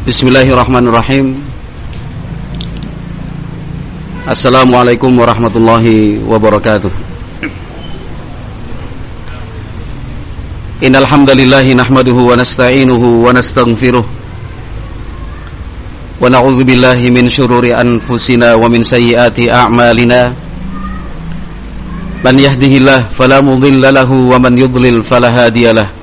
Bismillahirrahmanirrahim. Assalamualaikum warahmatullahi wabarakatuh. Innal hamdalillahi nahmaduhu wa nasta'inuhu wa nastaghfiruh wa na'udzu billahi min shururi anfusina wa min sayyiati a'malina. Man yahdihillahu fala mudilla lahu wa man yudlil fala hadiyalah.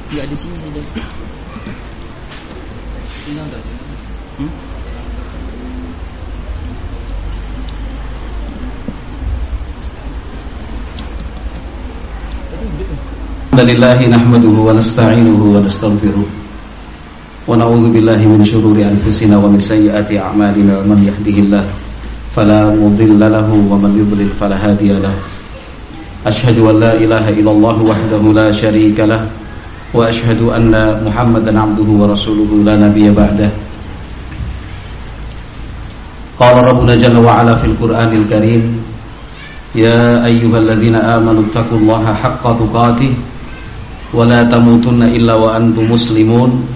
Ya di sini saja. Ini ada. Alhamdulillah nahmaduhu wa nasta'inuhu wa nastaghfiruh wa na'udzu billahi min shururi anfusina wa min sayyiati a'malina. Man yahdihillahu fala mudilla lahu wa man yudlil fala hadiya lahu. Asyhadu an la ilaha illallah wahdahu la syarika lahu wa ashhadu anna Muhammadan abduhu wa rasuluhu la nabiyya ba'dah. Qala rabbuna jalla wa ala fil Qur'anil Karim, ya ayyuhalladzina amanu taqullaha haqqa tuqatih wa la tamutunna illa wa antum muslimun.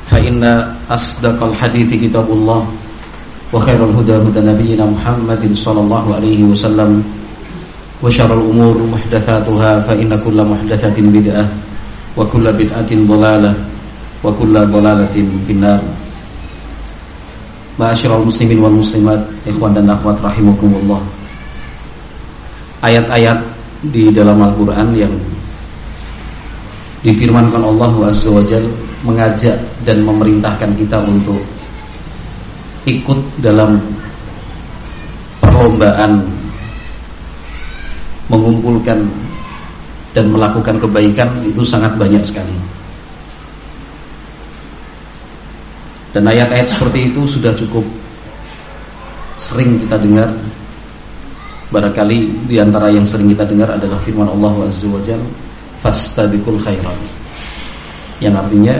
Fa inna asdaqal hadithi kitabullah wa khairal huda huda nabiyyina Muhammadin sallallahu alaihi wasallam wa syarrul umur muhdatsatuha fa inna kulla muhdatsatin bid'ah wa kulla bid'atin dhalalah wa kulla dhalalatin finnar. Ma'asyiral muslimin wal muslimat, ikhwan dan akhwat rahimakumullah. Ayat-ayat di dalam Al-Qur'an yang difirmankan Allah Azza wa Jalla mengajak dan memerintahkan kita untuk ikut dalam perlombaan mengumpulkan dan melakukan kebaikan itu sangat banyak sekali. Dan ayat-ayat seperti itu sudah cukup sering kita dengar. Barangkali di antara yang sering kita dengar adalah firman Allah Azza wa Jalla, fastabiqul khairat, yang artinya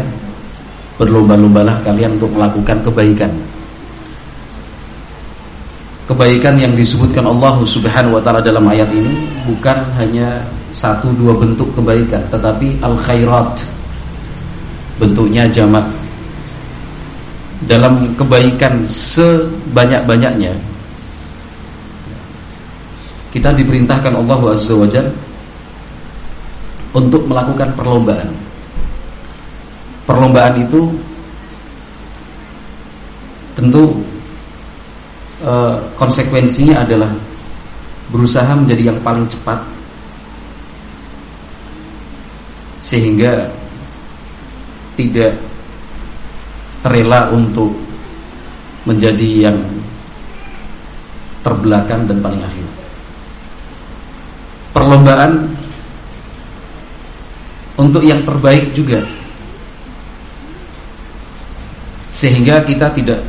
berlomba-lombalah kalian untuk melakukan kebaikan. Kebaikan yang disebutkan Allah Subhanahu wa ta'ala dalam ayat ini bukan hanya 1-2 bentuk kebaikan, tetapi al-khairat, bentuknya jamak. Dalam kebaikan sebanyak-banyaknya kita diperintahkan Allah Azza wa Jalla untuk melakukan perlombaan. Perlombaan itu tentu konsekuensinya adalah berusaha menjadi yang paling cepat sehingga tidak rela untuk menjadi yang terbelakang dan paling akhir. Perlombaan untuk yang terbaik juga, sehingga kita tidak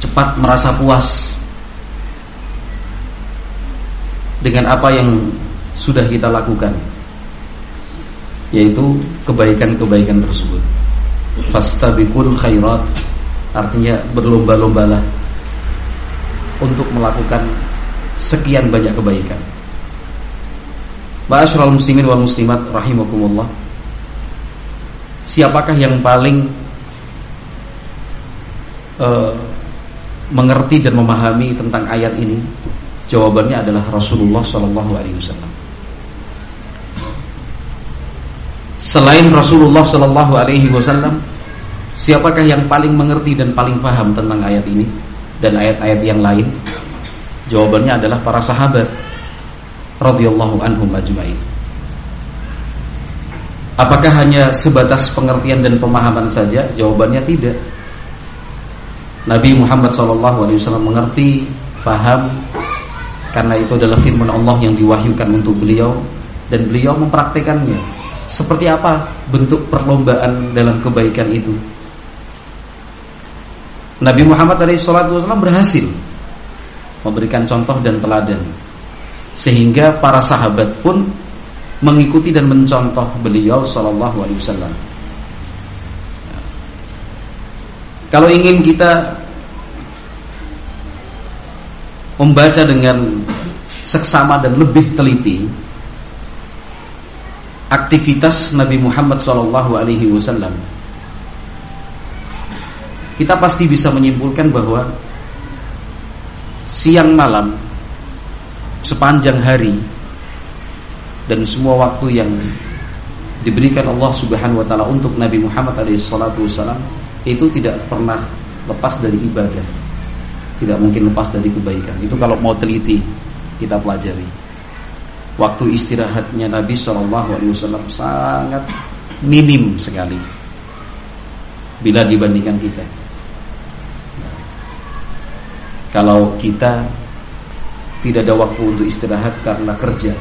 cepat merasa puas dengan apa yang sudah kita lakukan, yaitu kebaikan-kebaikan tersebut. Fastabiqul khairat, artinya berlomba-lombalah untuk melakukan sekian banyak kebaikan. Ma'asyiral muslimin wal muslimat rahimakumullah. Siapakah yang paling mengerti dan memahami tentang ayat ini? Jawabannya adalah Rasulullah sallallahu alaihi wasallam. Selain Rasulullah sallallahu alaihi wasallam, siapakah yang paling mengerti dan paling paham tentang ayat ini dan ayat-ayat yang lain? Jawabannya adalah para sahabat radhiyallahu anhum ajmain. Apakah hanya sebatas pengertian dan pemahaman saja? Jawabannya tidak. Nabi Muhammad SAW mengerti, faham, karena itu adalah firman Allah yang diwahyukan untuk beliau, dan beliau mempraktekannya. Seperti apa bentuk perlombaan dalam kebaikan itu? Nabi Muhammad SAW berhasil memberikan contoh dan teladan. sehingga para sahabat pun mengikuti dan mencontoh beliau sallallahu alaihi wasallam. Kalau ingin kita membaca dengan seksama dan lebih teliti aktivitas Nabi Muhammad sallallahu alaihi wasallam, kita pasti bisa menyimpulkan bahwa siang malam, sepanjang hari, dan semua waktu yang diberikan Allah Subhanahu wa taala untuk Nabi Muhammad alaihi salatu wasallam itu tidak pernah lepas dari ibadah, tidak mungkin lepas dari kebaikan. Itu kalau mau teliti kita pelajari. Waktu istirahatnya Nabi SAW sangat minim sekali bila dibandingkan kita. Kalau kita tidak ada waktu untuk istirahat karena kerja,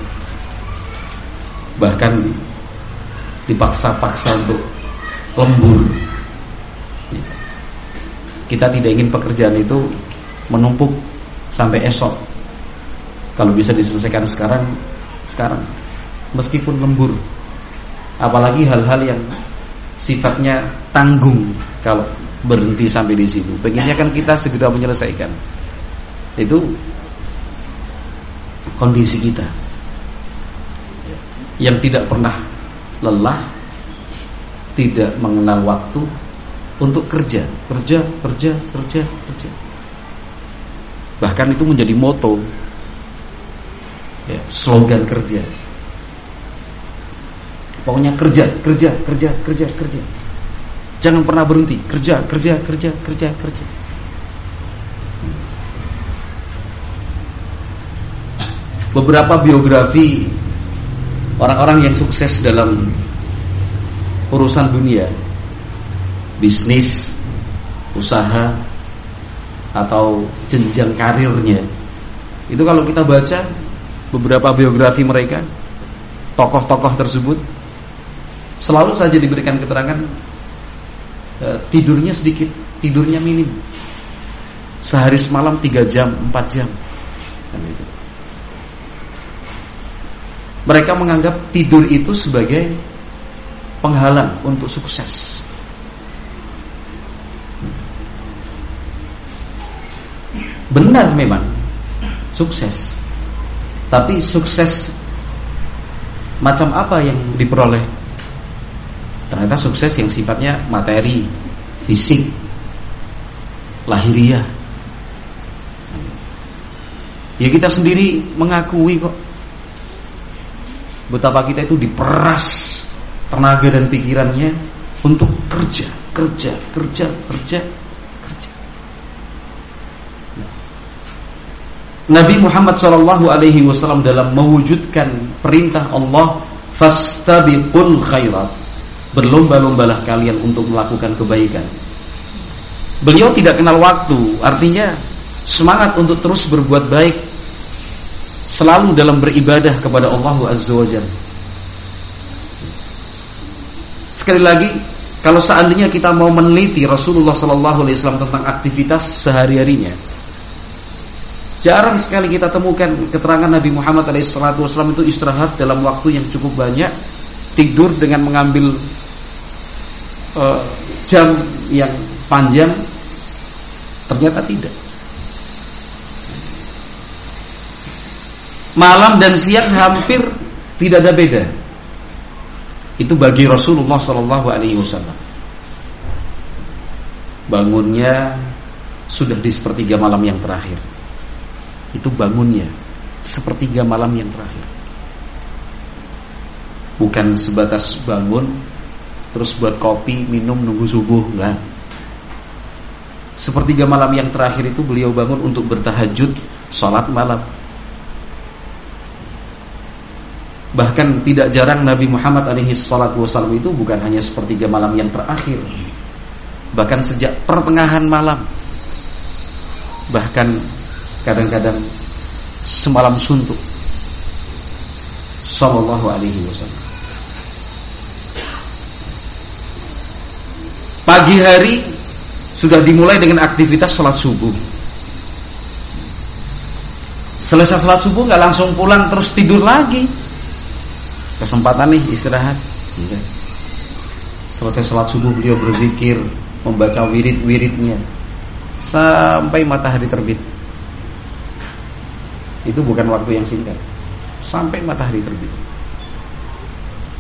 bahkan dipaksa-paksa untuk lembur, kita tidak ingin pekerjaan itu menumpuk sampai esok. Kalau bisa diselesaikan sekarang, meskipun lembur. Apalagi hal-hal yang sifatnya tanggung, kalau berhenti sampai di situ, pengennya kan kita segera menyelesaikan. Itu kondisi kita yang tidak pernah lelah, tidak mengenal waktu untuk kerja. Bahkan itu menjadi moto, ya, slogan kerja. Pokoknya kerja. Jangan pernah berhenti. Kerja. Beberapa biografi orang-orang yang sukses dalam urusan dunia, bisnis, usaha, atau jenjang karirnya, itu kalau kita baca beberapa biografi mereka, tokoh-tokoh tersebut selalu saja diberikan keterangan tidurnya sedikit, tidurnya minim, sehari semalam 3 jam, 4 jam. Mereka menganggap tidur itu sebagai penghalang untuk sukses. Benar memang sukses, tapi sukses macam apa yang diperoleh? Ternyata sukses yang sifatnya materi, fisik, lahiriah. Ya kita sendiri mengakui kok betapa kita itu diperas tenaga dan pikirannya untuk kerja. Nabi Muhammad SAW dalam mewujudkan perintah Allah, fastabiqul khairat, berlomba-lombalah kalian untuk melakukan kebaikan. Beliau tidak kenal waktu, artinya semangat untuk terus berbuat baik, selalu dalam beribadah kepada Allah Azza wa Jalla. Sekali lagi, kalau seandainya kita mau meneliti Rasulullah SAW tentang aktivitas sehari-harinya, jarang sekali kita temukan keterangan Nabi Muhammad SAW itu istirahat dalam waktu yang cukup banyak, tidur dengan mengambil jam yang panjang. Ternyata tidak. Malam dan siang hampir tidak ada beda. Itu bagi Rasulullah SAW. Bangunnya sudah di sepertiga malam yang terakhir. Itu bangunnya sepertiga malam yang terakhir. Bukan sebatas bangun terus buat kopi, minum, nunggu subuh, enggak. Sepertiga malam yang terakhir itu beliau bangun untuk bertahajud, sholat malam. Bahkan tidak jarang Nabi Muhammad SAW itu bukan hanya sepertiga malam yang terakhir, bahkan sejak pertengahan malam, bahkan kadang-kadang semalam suntuk. Sallallahu alaihi wasallam. Pagi hari sudah dimulai dengan aktivitas sholat subuh. Selesai sholat subuh nggak langsung pulang terus tidur lagi. Kesempatan nih istirahat. Selesai sholat subuh beliau berzikir, membaca wirid-wiridnya sampai matahari terbit. Itu bukan waktu yang singkat. Sampai matahari terbit.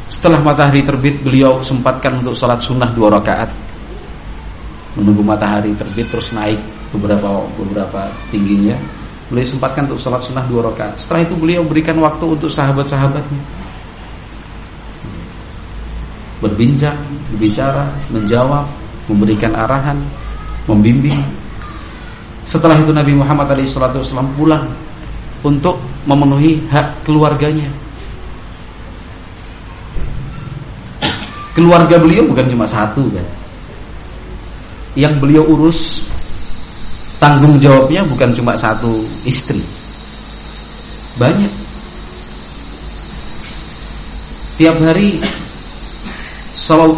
Setelah matahari terbit, beliau sempatkan untuk sholat sunnah 2 rakaat. Menunggu matahari terbit terus naik beberapa tingginya. Beliau sempatkan untuk sholat sunnah 2 rakaat. Setelah itu beliau berikan waktu untuk sahabat-sahabatnya, berbincang, berbicara, menjawab, memberikan arahan, membimbing. Setelah itu Nabi Muhammad SAW pulang untuk memenuhi hak keluarganya. Keluarga beliau bukan cuma satu kan. Yang beliau urus, tanggung jawabnya bukan cuma satu istri, banyak. Tiap hari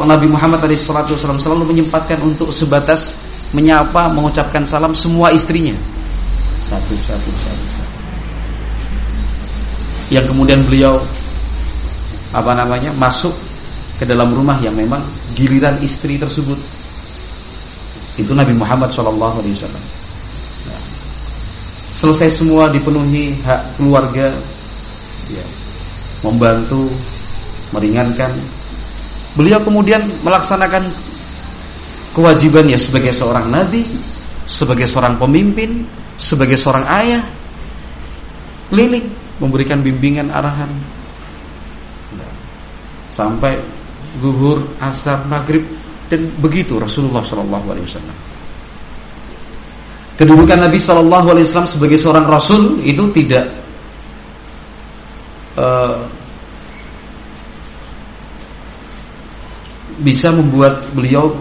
Nabi Muhammad SAW selalu menyempatkan untuk sebatas menyapa, mengucapkan salam semua istrinya, satu. Yang kemudian beliau masuk ke dalam rumah yang memang giliran istri tersebut. Itu Nabi Muhammad SAW. Nah, selesai semua dipenuhi hak keluarga, ya, membantu, meringankan. Beliau kemudian melaksanakan kewajibannya sebagai seorang nabi, sebagai seorang pemimpin, sebagai seorang ayah, keliling memberikan bimbingan arahan. Nah, sampai zuhur, asar, maghrib, dan begitu Rasulullah SAW. Kedudukan Nabi SAW sebagai seorang Rasul itu tidak bisa membuat beliau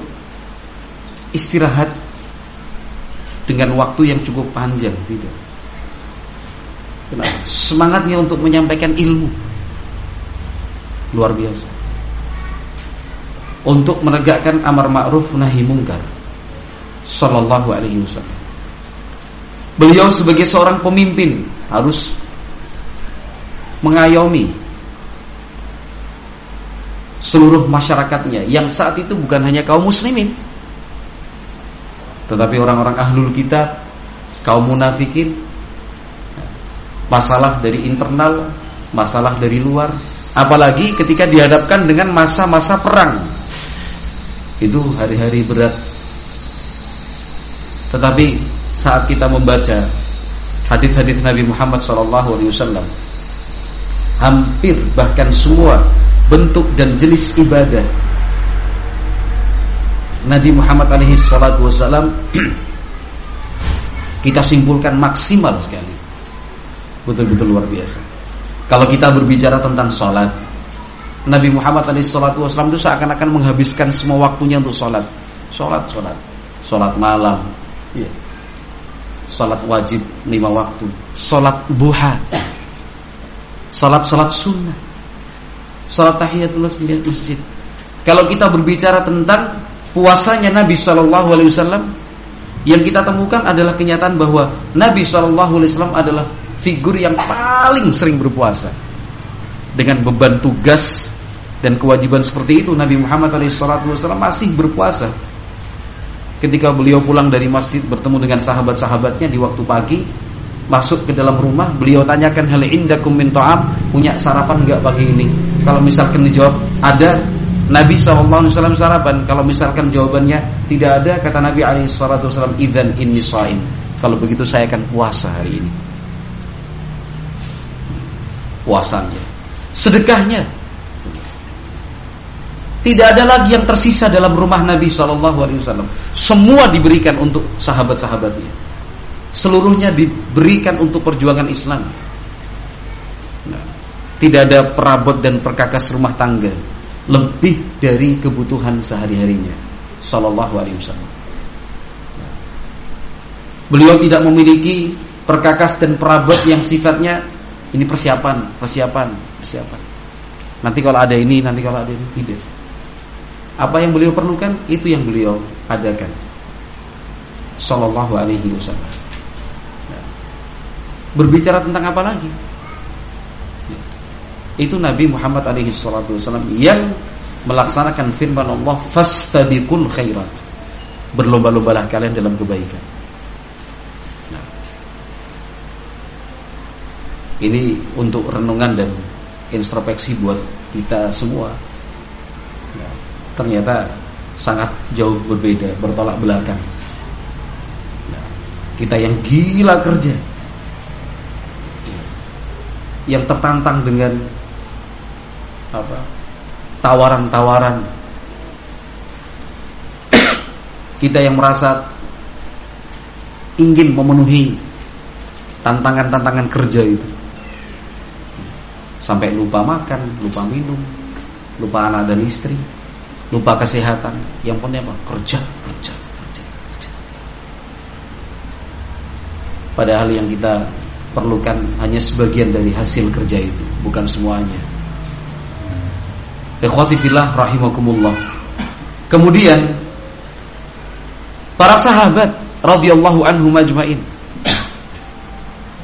istirahat dengan waktu yang cukup panjang, tidak. Kenapa? Semangatnya untuk menyampaikan ilmu luar biasa, untuk menegakkan amar ma'ruf nahi mungkar. Sallallahu alaihi wasallam. Beliau sebagai seorang pemimpin harus mengayomi seluruh masyarakatnya, yang saat itu bukan hanya kaum muslimin, tetapi orang-orang ahlul kitab, kaum munafikin. Masalah dari internal, masalah dari luar, apalagi ketika dihadapkan dengan masa-masa perang. Itu hari-hari berat. Tetapi saat kita membaca hadis-hadis Nabi Muhammad SAW, hampir bahkan semua bentuk dan jenis ibadah Nabi Muhammad SAW kita simpulkan maksimal sekali, betul-betul luar biasa. Kalau kita berbicara tentang sholat, Nabi Muhammad SAW itu seakan-akan menghabiskan semua waktunya untuk sholat. Sholat malam, ya. Sholat wajib 5 waktu, sholat duha, sholat sunnah, sholat tahiyatul masjid. Kalau kita berbicara tentang puasanya Nabi SAW, yang kita temukan adalah kenyataan bahwa Nabi SAW adalah figur yang paling sering berpuasa. Dengan beban tugas dan kewajiban seperti itu, Nabi Muhammad SAW masih berpuasa. Ketika beliau pulang dari masjid bertemu dengan sahabat-sahabatnya di waktu pagi, masuk ke dalam rumah, beliau tanyakan, hal indakum min ta'am, punya sarapan enggak pagi ini? Kalau misalkan dijawab ada, Nabi SAW sarapan. Kalau misalkan jawabannya tidak ada, kata Nabi SAW, idzan inni shaim. Kalau begitu saya akan puasa hari ini. Puasanya, sedekahnya, tidak ada lagi yang tersisa dalam rumah Nabi SAW. Semua diberikan untuk sahabat-sahabatnya. Seluruhnya diberikan untuk perjuangan Islam. Nah, tidak ada perabot dan perkakas rumah tangga lebih dari kebutuhan sehari-harinya. Sallallahu alaihi wasallam. Beliau tidak memiliki perkakas dan perabot yang sifatnya ini persiapan. Nanti kalau ada ini, tidak. Apa yang beliau perlukan, itu yang beliau adakan. Sallallahu alaihi wasallam. berbicara tentang apa lagi? Itu Nabi Muhammad SAW yang melaksanakan firman Allah, fastabiqul khairat, berlomba-lombalah kalian dalam kebaikan. Nah, ini untuk renungan dan introspeksi buat kita semua. Nah, ternyata sangat jauh berbeda, bertolak belakang. Nah, kita yang gila kerja, yang tertantang dengan tawaran-tawaran, kita yang merasa ingin memenuhi tantangan-tantangan kerja itu, sampai lupa makan, lupa minum, lupa anak dan istri, lupa kesehatan. Yang penting apa? Kerja. Padahal yang kita perlukan hanya sebagian dari hasil kerja itu, bukan semuanya. Ikhwati fillah rahimakumullah. Kemudian para sahabat radhiyallahu anhum ajmain.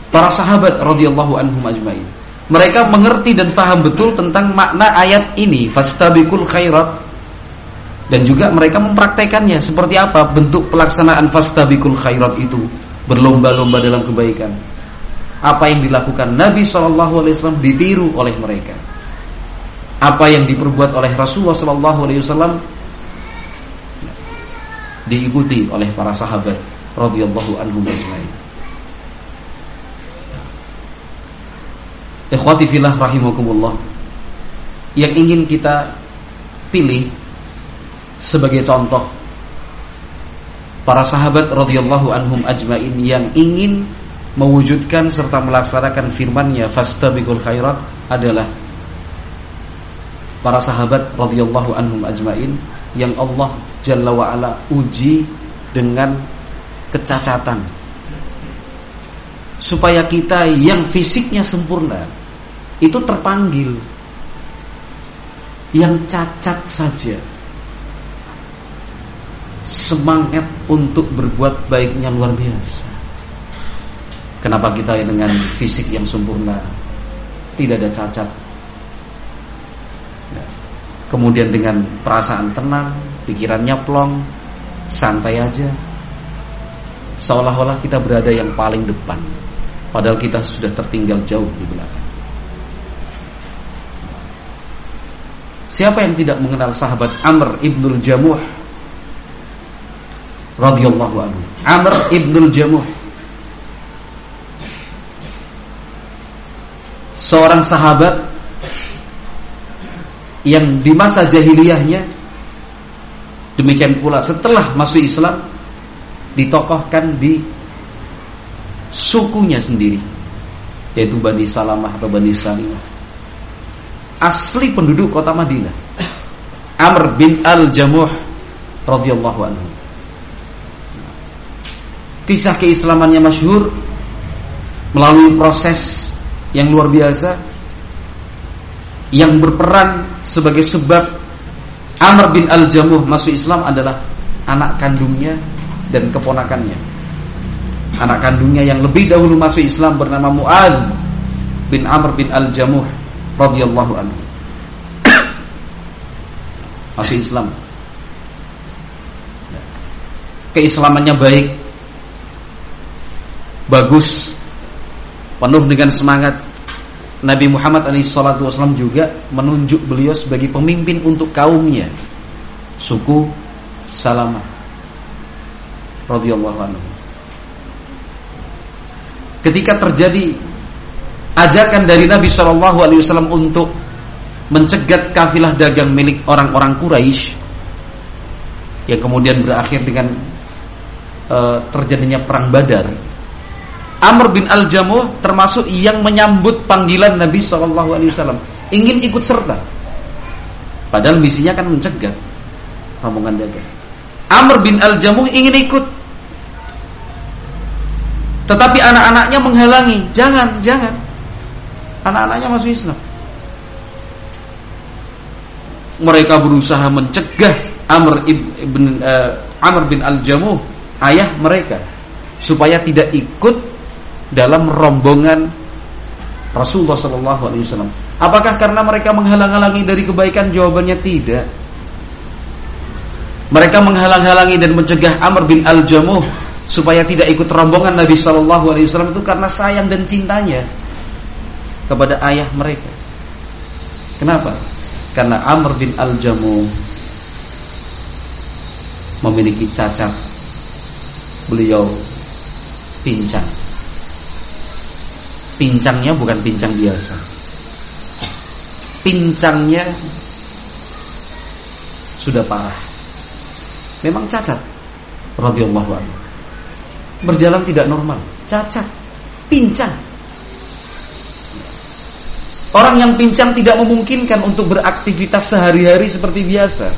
Para sahabat radhiyallahu anhum ajmain, mereka mengerti dan faham betul tentang makna ayat ini, fastabiqul khairat, dan juga mereka mempraktekannya. Seperti apa bentuk pelaksanaan fastabiqul khairat itu? Berlomba-lomba dalam kebaikan. Apa yang dilakukan Nabi SAW ditiru oleh mereka. Apa yang diperbuat oleh Rasulullah SAW diikuti oleh para sahabat radhiyallahu anhum ajmain. Ikhwati fillah rahimakumullah, yang ingin kita pilih sebagai contoh para sahabat radhiyallahu anhum ajmain yang ingin mewujudkan serta melaksanakan firman-Nya fastabiqul khairat adalah para sahabat radhiyallahu anhum ajmain yang Allah Jalla wa Ala uji dengan kecacatan, supaya kita yang fisiknya sempurna itu terpanggil, yang cacat saja semangat untuk berbuat baiknya luar biasa. Kenapa kita dengan fisik yang sempurna, tidak ada cacat, kemudian dengan perasaan tenang, pikirannya plong, santai aja, seolah-olah kita berada yang paling depan, padahal kita sudah tertinggal jauh di belakang. Siapa yang tidak mengenal sahabat Amr ibnul Jamuh radhiyallahu anhu? Amr ibnul Jamuh, seorang sahabat yang di masa jahiliyahnya, demikian pula setelah masuk Islam, ditokohkan di sukunya sendiri, yaitu Bani Salamah atau Bani Salimah. Asli penduduk kota Madinah, Amr bin al-Jamuh radhiyallahu anhu. Kisah keislamannya masyhur melalui proses yang luar biasa, yang berperan sebagai sebab Amr bin al-Jamuh masuk Islam adalah anak kandungnya dan keponakannya. Anak kandungnya yang lebih dahulu masuk Islam bernama Mu'adz bin Amr bin al-Jamuh radhiyallahu anhu. Masuk Islam, keislamannya baik, bagus, penuh dengan semangat. Nabi Muhammad SAW juga menunjuk beliau sebagai pemimpin untuk kaumnya, suku Salamah radhiyallahu anhu. Ketika terjadi ajakan dari Nabi SAW untuk mencegat kafilah dagang milik orang-orang Quraisy, yang kemudian berakhir dengan terjadinya perang Badar, Amr bin al-Jamuh termasuk yang menyambut panggilan Nabi SAW, ingin ikut serta. Padahal misinya kan mencegah rombongan dagang. Amr bin al-Jamuh ingin ikut, tetapi anak-anaknya menghalangi. Jangan. Anak-anaknya masuk Islam. Mereka berusaha mencegah Amr bin al-Jamuh, ayah mereka, supaya tidak ikut dalam rombongan Rasulullah SAW. Apakah karena mereka menghalang-halangi dari kebaikan? Jawabannya tidak. Mereka menghalang-halangi dan mencegah Amr bin Al-Jamuh supaya tidak ikut rombongan Nabi SAW itu karena sayang dan cintanya kepada ayah mereka. Kenapa? Karena Amr bin Al-Jamuh memiliki cacat. Beliau pincang. Pincangnya bukan pincang biasa. Pincangnya sudah parah. Memang cacat. Radhiyallahu anhu. Berjalan tidak normal, cacat, pincang. Orang yang pincang tidak memungkinkan untuk beraktivitas sehari-hari seperti biasa.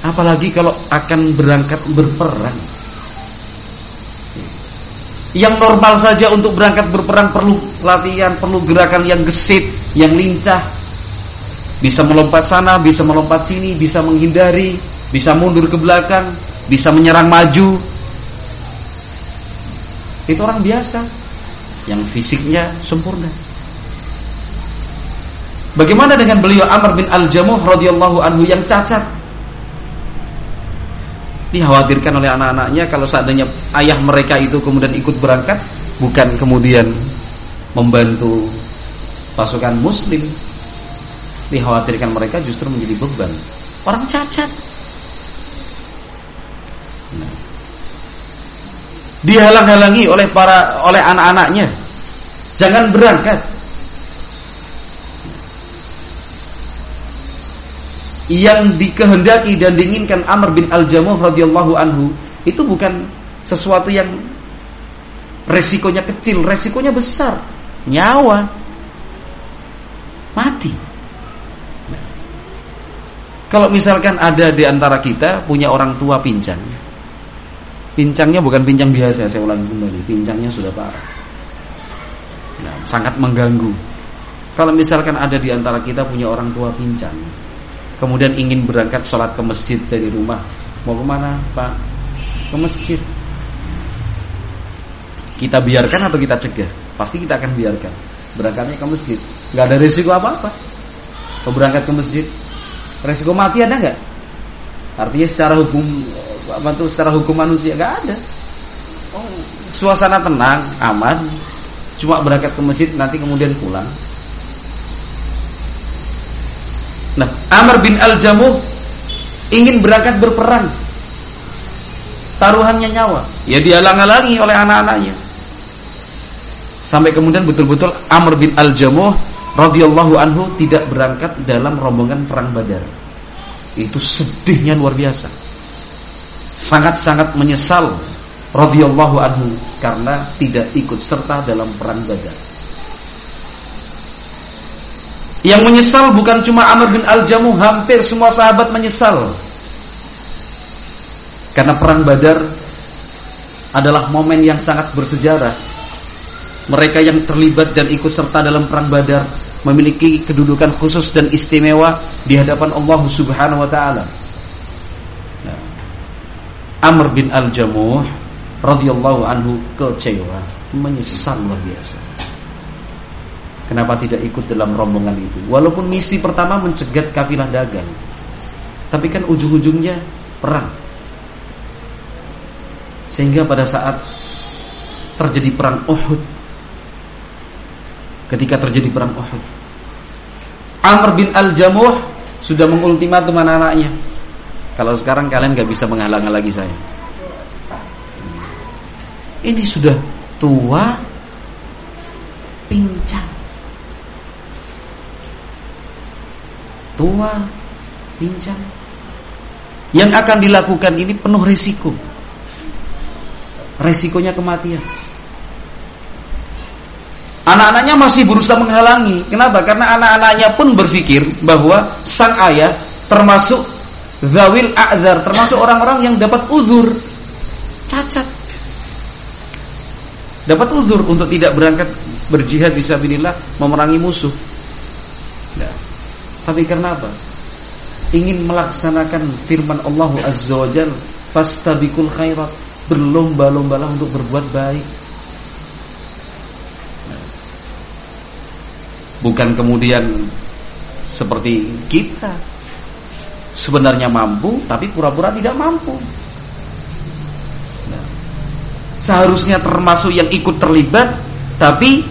Apalagi kalau akan berangkat berperang. Yang normal saja untuk berangkat berperang perlu latihan, perlu gerakan yang gesit, yang lincah. Bisa melompat sana, bisa melompat sini, bisa menghindari, bisa mundur ke belakang, bisa menyerang maju. Itu orang biasa yang fisiknya sempurna. Bagaimana dengan beliau Amr bin Al-Jamuh radhiyallahu anhu yang cacat? Dikhawatirkan oleh anak-anaknya kalau seandainya ayah mereka itu kemudian ikut berangkat, bukan kemudian membantu pasukan muslim, dikhawatirkan mereka justru menjadi beban. Orang cacat. Dihalang-halangi oleh anak-anaknya, jangan berangkat. Yang dikehendaki dan diinginkan Amr bin Al-Jamuh radhiyallahu anhu itu bukan sesuatu yang resikonya kecil, resikonya besar, nyawa, mati. Kalau misalkan ada di antara kita punya orang tua pincang, pincangnya bukan pincang biasa, saya ulangi kembali, pincangnya sudah parah, sangat mengganggu. Kalau misalkan ada di antara kita punya orang tua pincang, kemudian ingin berangkat sholat ke masjid dari rumah, mau kemana Pak? Ke masjid. Kita biarkan atau kita cegah? Pasti kita akan biarkan. Berangkatnya ke masjid, nggak ada risiko apa-apa. Kalau berangkat ke masjid, risiko mati ada nggak? Artinya secara hukum manusia nggak ada. Suasana tenang, aman. Cuma berangkat ke masjid, nanti kemudian pulang. Nah, Amr bin Al-Jamuh ingin berangkat berperang, taruhannya nyawa, ya dihalang-halangi oleh anak-anaknya. Sampai kemudian betul-betul Amr bin Al-Jamuh radhiyallahu anhu tidak berangkat dalam rombongan perang Badar. Itu sedihnya luar biasa. Sangat-sangat menyesal radhiyallahu anhu karena tidak ikut serta dalam perang Badar. Yang menyesal bukan cuma Amr bin Al-Jamuh, hampir semua sahabat menyesal. Karena perang Badar adalah momen yang sangat bersejarah. Mereka yang terlibat dan ikut serta dalam perang Badar memiliki kedudukan khusus dan istimewa di hadapan Allah Subhanahu wa taala. Amr bin Al-Jamuh radhiyallahu anhu kecewa, menyesal luar biasa. Kenapa tidak ikut dalam rombongan itu? Walaupun misi pertama mencegat kafilah dagang, tapi kan ujung-ujungnya perang. Sehingga pada saat terjadi perang Uhud, ketika terjadi perang Uhud, Amr bin Al-Jamuh sudah mengultimatum anak-anaknya, kalau sekarang kalian gak bisa menghalang-halangi saya. Ini sudah tua, pincang. Tua, pincang. Yang akan dilakukan ini penuh risiko. Resikonya kematian. Anak-anaknya masih berusaha menghalangi. Kenapa? Karena anak-anaknya pun berpikir bahwa sang ayah termasuk zawil a'dzar, termasuk orang-orang yang dapat uzur, cacat, dapat uzur untuk tidak berangkat berjihad fisabilillah, memerangi musuh. Nah, tapi karena apa? Ingin melaksanakan firman Allah Azza wa Jalla, fastabiqul khairat, berlomba-lombalah untuk berbuat baik. Bukan kemudian seperti kita sebenarnya mampu tapi pura-pura tidak mampu. Nah, seharusnya termasuk yang ikut terlibat tapi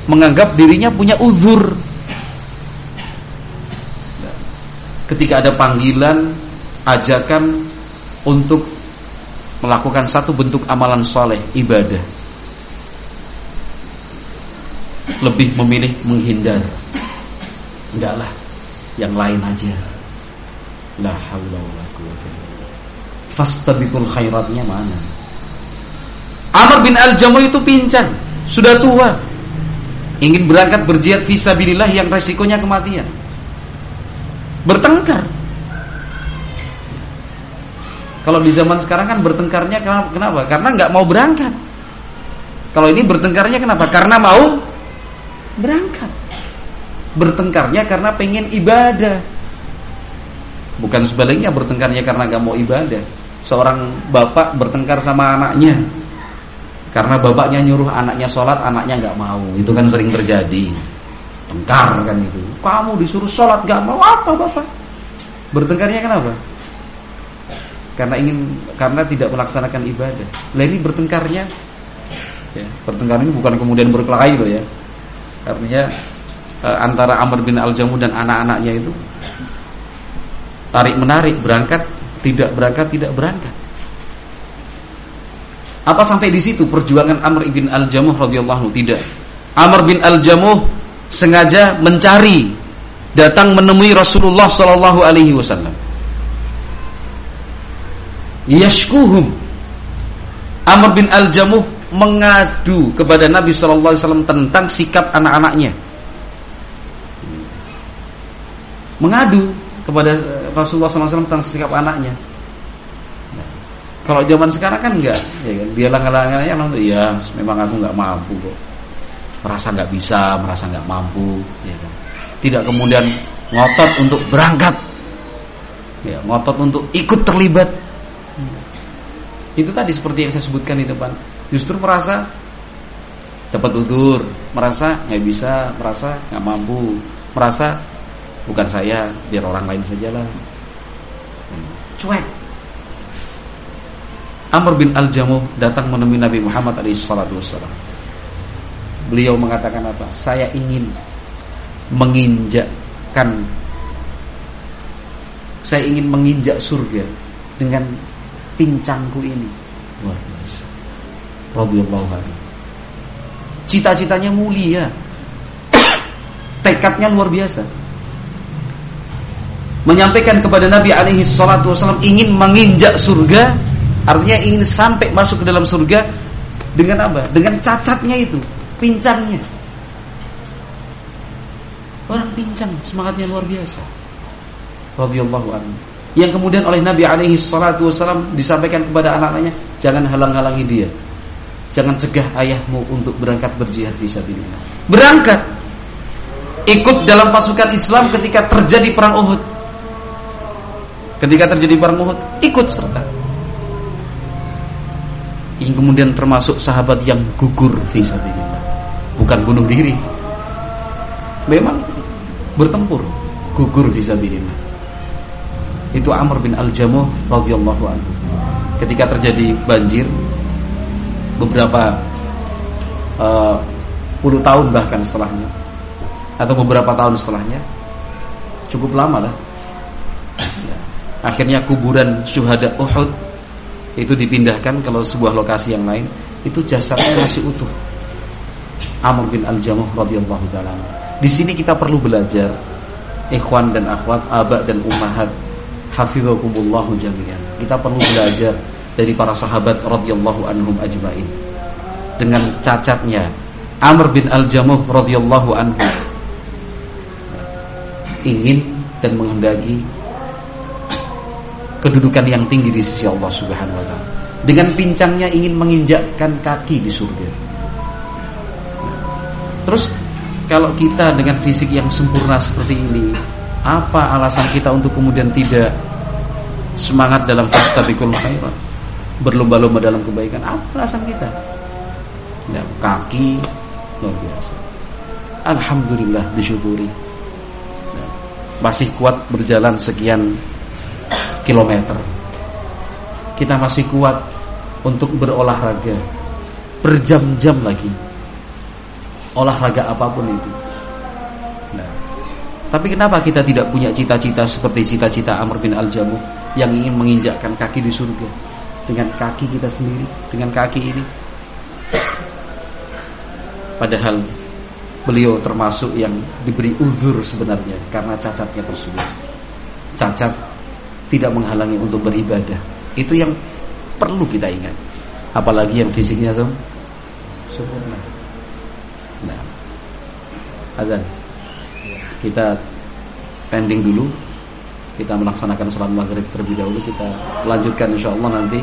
menganggap dirinya punya uzur. Nah, ketika ada panggilan, ajakan untuk melakukan satu bentuk amalan soleh, ibadah, lebih memilih menghindar. Enggaklah, yang lain aja. La haula wala quwwata illa billah. Fastabiqul khairatnya mana? Amr bin Al-Jamuh itu pincang, sudah tua, ingin berangkat berjihad fisabilillah yang resikonya kematian. Bertengkar. Kalau di zaman sekarang kan bertengkarnya kenapa? Karena nggak mau berangkat. Kalau ini bertengkarnya kenapa? Karena mau berangkat. Bertengkarnya karena pengen ibadah. Bukan sebaliknya bertengkarnya karena nggak mau ibadah. Seorang bapak bertengkar sama anaknya karena bapaknya nyuruh anaknya sholat, anaknya nggak mau. Itu kan sering terjadi. Tengkar kan itu. Kamu disuruh sholat nggak mau, apa bapak? Bertengkarnya kenapa? Karena tidak melaksanakan ibadah. Lah ini bertengkarnya, ya, bertengkar ini bukan kemudian berkelahi loh ya. Artinya antara Amr bin Al-Jamuh dan anak-anaknya itu tarik menarik, berangkat tidak berangkat. Apa sampai di situ perjuangan Amr bin Al-Jamuh radhiyallahu? Tidak. Amr bin Al-Jamuh sengaja mencari, datang menemui Rasulullah sallallahu alaihi wasallam. Yashkuhum. Amr bin Al-Jamuh mengadu kepada Nabi sallallahu alaihi wasallam tentang sikap anak-anaknya. Mengadu kepada Rasulullah sallallahu alaihi wasallam tentang sikap anaknya. Kalau zaman sekarang kan enggak, ya kan? Dia lang-langannya ya memang aku enggak mampu kok. Merasa enggak bisa, merasa enggak mampu, ya kan? Tidak kemudian ngotot untuk berangkat. Ya, ngotot untuk ikut terlibat. Itu tadi seperti yang saya sebutkan di depan. Justru merasa dapat uzur, merasa nggak bisa, merasa nggak mampu, merasa bukan saya, biar orang lain sajalah. Cuek. Amr bin Al-Jamuh datang menemui Nabi Muhammad SAW. Beliau mengatakan apa? Saya ingin menginjak surga dengan pincangku ini. Luar biasa. Radhiyallahu anhu. Cita-citanya mulia. Tekadnya luar biasa. Menyampaikan kepada Nabi alaihi salatu wasallam ingin menginjak surga, artinya ingin sampai masuk ke dalam surga dengan apa? Dengan cacatnya itu, pincangnya. Orang pincang, semangatnya luar biasa. Radhiyallahu anhu. Yang kemudian oleh Nabi alaihi salatu wasallam disampaikan kepada anak-anaknya, jangan halang-halangi dia. Jangan cegah ayahmu untuk berangkat berjihad fisabilillah. Berangkat. Ikut dalam pasukan Islam ketika terjadi perang Uhud. Ketika terjadi perang Uhud, ikut serta. Yang kemudian termasuk sahabat yang gugur fisabilillah. Bukan bunuh diri. Memang bertempur, gugur fisabilillah. Itu Amr bin Al-Jamuh radhiyallahu anhu. Ketika terjadi banjir beberapa puluh tahun bahkan setelahnya, atau beberapa tahun setelahnya, cukup lama lah. Akhirnya kuburan syuhada Uhud itu dipindahkan ke sebuah lokasi yang lain. Itu jasadnya masih utuh. Amr bin Al-Jamuh radhiyallahu taala. Di sini kita perlu belajar, ikhwan dan akhwat, aba dan ummahat, hafizakumullahu jami'an. Kita perlu belajar dari para sahabat radhiyallahu anhum ajmain. Dengan cacatnya Amr bin Al-Jamuh radhiyallahu anhu ingin dan menghendaki kedudukan yang tinggi di sisi Allah Subhanahu wa taala. Dengan pincangnya ingin menginjakkan kaki di surga. Terus kalau kita dengan fisik yang sempurna seperti ini, apa alasan kita untuk kemudian tidak semangat dalam fastabiqul khairat, berlomba-lomba dalam kebaikan? Apa alasan kita? Ya, kaki luar biasa. alhamdulillah, disyukuri. Masih kuat berjalan sekian kilometer. Kita masih kuat untuk berolahraga berjam-jam lagi. Olahraga apapun itu. Nah, tapi kenapa kita tidak punya cita-cita seperti cita-cita Amr bin Al-Jamuh yang ingin menginjakkan kaki di surga dengan kaki kita sendiri, dengan kaki ini? Padahal beliau termasuk yang diberi uzur sebenarnya karena cacatnya tersebut. Cacat tidak menghalangi untuk beribadah. Itu yang perlu kita ingat. Apalagi yang fisiknya sempurna. Nah, azan. Kita pending dulu. Kita melaksanakan salat maghrib terlebih dahulu. Kita lanjutkan insyaallah nanti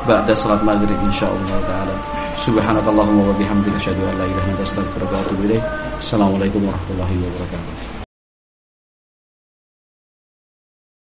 ba'da salat maghrib insyaallah taala. Subhanakallahumma wa bihamdika asyhadu an la ilaha illa anta astaghfiruka wa atubu ilaik. Assalamualaikum warahmatullahi wabarakatuh.